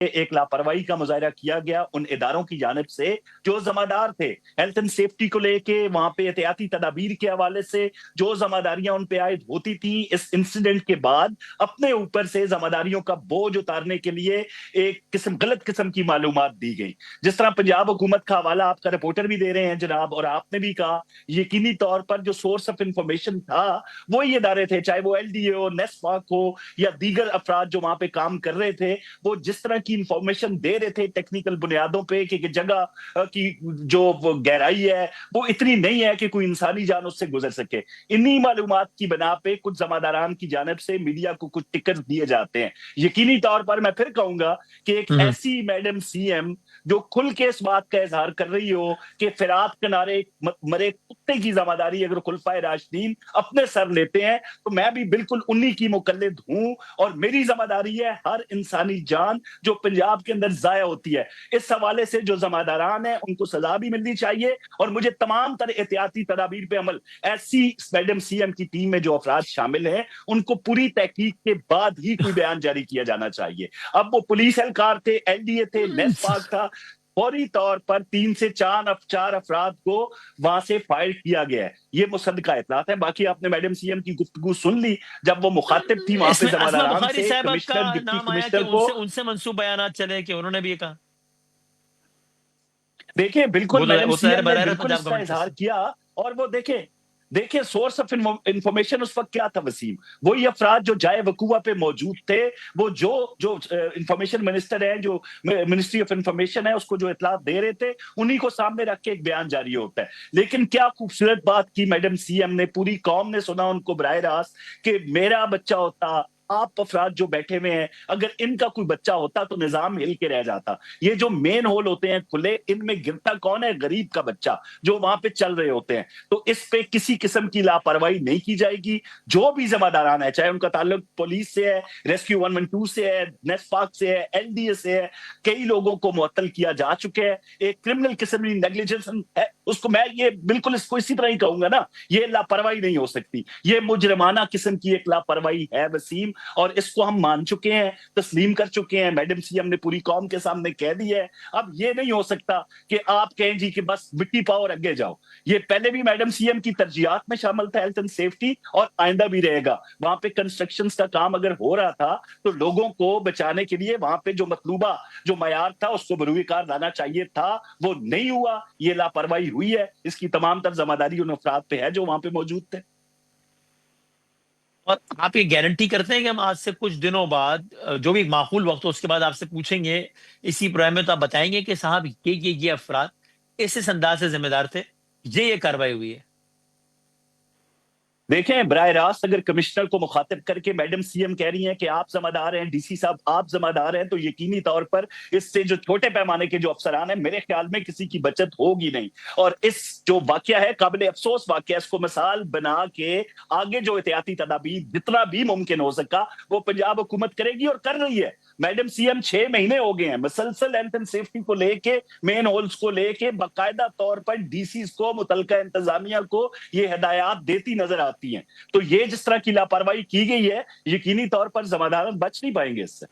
ایک لاپرواہی کا مظاہرہ کیا گیا ان اداروں کی جانب سے جو ذمہ دار تھے ہیلتھ اینڈ سیفٹی کو لے کے، وہاں پہ احتیاطی تدابیر کے حوالے سے جو ذمہ داریاں ان پہ عائد ہوتی تھی، اس انسیڈنٹ کے بعد اپنے اوپر سے ذمہ داریوں کا بوجھ اتارنے کے لیے ایک غلط قسم کی معلومات دی گئی. جس طرح پنجاب حکومت کا حوالہ آپ کا رپورٹر بھی دے رہے ہیں جناب، اور آپ نے بھی کہا یقینی طور پر جو سورس آف انفارمیشن تھا وہی ادارے تھے، چاہے وہ ایل ڈی اے ہو، نیسفاک ہو، یا دیگر افراد جو وہاں پہ کام کر رہے تھے. وہ جس طرح کی انفارمیشن دے رہے تھے ٹیکنیکل بنیادوں پہ کہ جگہ کی جو گہرائی ہے وہ اتنی نہیں ہے کہ کوئی انسانی جان اس سے گزر سکے، انہی معلومات کی بنا پہ کچھ ذمہ داران کی جانب سے میڈیا کو کچھ ٹکٹ دیے جاتے ہیں. یقینی طور پر میں پھر کہوں گا کہ ایک ایسی میڈم سی ایم جو کھل کے اس بات کا اظہار کر رہی ہو کہ فرات کنارے مرے کتے کی ذمہ داری اگر خلفائے راشدین اپنے سر لیتے ہیں تو میں بھی بالکل انہی کی مقلد ہوں، اور میری ذمہ داری ہے ہر انسانی جان جو پنجاب کے اندر ضائع ہوتی ہے. اس حوالے سے جو ذمہ داران ہیں ان کو سزا بھی ملنی چاہیے، اور مجھے تمام تر احتیاطی تدابیر پہ عمل ایسی میڈم سی ایم کی ٹیم میں جو افراد شامل ہیں ان کو پوری تحقیق کے بعد ہی کوئی بیان جاری کیا جانا چاہیے. اب وہ پولیس اہلکار تھے، ایل ڈی اے تھے، نیسفاک تھا، فوری طور پر 3 سے 4 افراد کو وہاں سے فائر کیا گیا ہے. یہ مصدقہ اطلاعات ہے. باقی آپ نے میڈم سی ایم کی گفتگو سن لی جب وہ مخاطب تھی وہاں اس پہ میں ذمہ اسما داران بخاری سے، صاحبہ کا کمشنر، ڈپٹی نام آیا کہ کمشنر کو. ان سے منسوب بیانات چلے کہ انہوں نے بھی یہ کہا. دیکھیں بالکل میڈم وہ سی تو ایم نے براہ راست بالکل پنجاب اس کا گورنمنٹ اظہار سے. کیا. اور وہ دیکھیں سورس آف انفارمیشن اس وقت کیا تھا وسیم، وہی افراد جو جائے وقوع پہ موجود تھے، وہ جو انفارمیشن منسٹر ہے، جو منسٹری آف انفارمیشن ہے، اس کو جو اطلاعات دے رہے تھے انہی کو سامنے رکھ کے ایک بیان جاری ہوتا ہے. لیکن کیا خوبصورت بات کی میڈم سی ایم نے، پوری قوم نے سنا ان کو براہ راست کہ میرا بچہ ہوتا، آپ افراد جو بیٹھے ہوئے ہیں، اگر ان کا کوئی بچہ ہوتا تو نظام ہل کے رہ جاتا. یہ جو مین ہول ہوتے ہیں کھلے، ان میں گرتا کون ہے؟ غریب کا بچہ جو وہاں پہ چل رہے ہوتے ہیں. تو اس پہ کسی قسم کی لاپرواہی نہیں کی جائے گی. جو بھی ذمہ داران ہے، چاہے ان کا تعلق پولیس سے ہے، ریسکیو 112 سے ہے، نیسفاک سے ہے، ایل ڈی اے سے ہے، کئی لوگوں کو معطل کیا جا چکے ہیں. ایک کرمنل قسم کی نیگلیجنس ہے، اس کو میں یہ بالکل اس کو اسی طرح ہی کہوں گا نا. یہ لاپرواہی نہیں ہو سکتی، یہ مجرمانہ قسم کی ایک لاپرواہی ہے وسیم، اور اس کو ہم مان چکے ہیں، تسلیم کر چکے ہیں. میڈم سی ایم نے پوری قوم کے سامنے کہہ دی ہے. اب یہ نہیں ہو سکتا کہ آپ کہیں جی کہ بس مٹی پاؤ اور آگے جاؤ. یہ پہلے بھی میڈم سی ایم کی ترجیحات میں شامل تھا ہیلتھ اینڈ سیفٹی، اور آئندہ بھی رہے گا. وہاں پہ کنسٹرکشنز کا کام اگر ہو رہا تھا تو لوگوں کو بچانے کے لیے وہاں پہ جو مطلوبہ جو معیار تھا اس کو بروئے کار لانا چاہیے تھا، وہ نہیں ہوا. یہ لاپرواہی ہوئی ہے، اس کی تمام تر ذمہ داری ان افراد پہ ہے جو وہاں پہ موجود تھے. اور آپ یہ گارنٹی کرتے ہیں کہ ہم آج سے کچھ دنوں بعد جو بھی معقول وقت ہو اس کے بعد آپ سے پوچھیں گے اسی پروگرام میں، تو آپ بتائیں گے کہ صاحب یہ افراد اس انداز سے ذمہ دار تھے، یہ کاروائی ہوئی ہے. دیکھیں براہ راست اگر کمشنر کو مخاطب کر کے میڈم سی ایم کہہ رہی ہیں کہ آپ ذمہ دار ہیں، ڈی سی صاحب آپ ذمہ دار ہیں، تو یقینی طور پر اس سے جو چھوٹے پیمانے کے جو افسران ہیں میرے خیال میں کسی کی بچت ہوگی نہیں. اور اس جو واقعہ ہے قابل افسوس واقعہ، اس کو مثال بنا کے آگے جو احتیاطی تدابیر جتنا بھی ممکن ہو سکا وہ پنجاب حکومت کرے گی اور کر رہی ہے. میڈم سی ایم 6 مہینے ہو گئے ہیں مسلسل ہیلتھ اینڈ سیفٹی کو لے کے، مین ہولز کو لے کے باقاعدہ طور پر ڈی سیز کو، متعلقہ انتظامیہ کو یہ ہدایات دیتی نظر آتی ہیں. تو یہ جس طرح کی لاپرواہی کی گئی ہے، یقینی طور پر ذمہ دار بچ نہیں پائیں گے اس سے.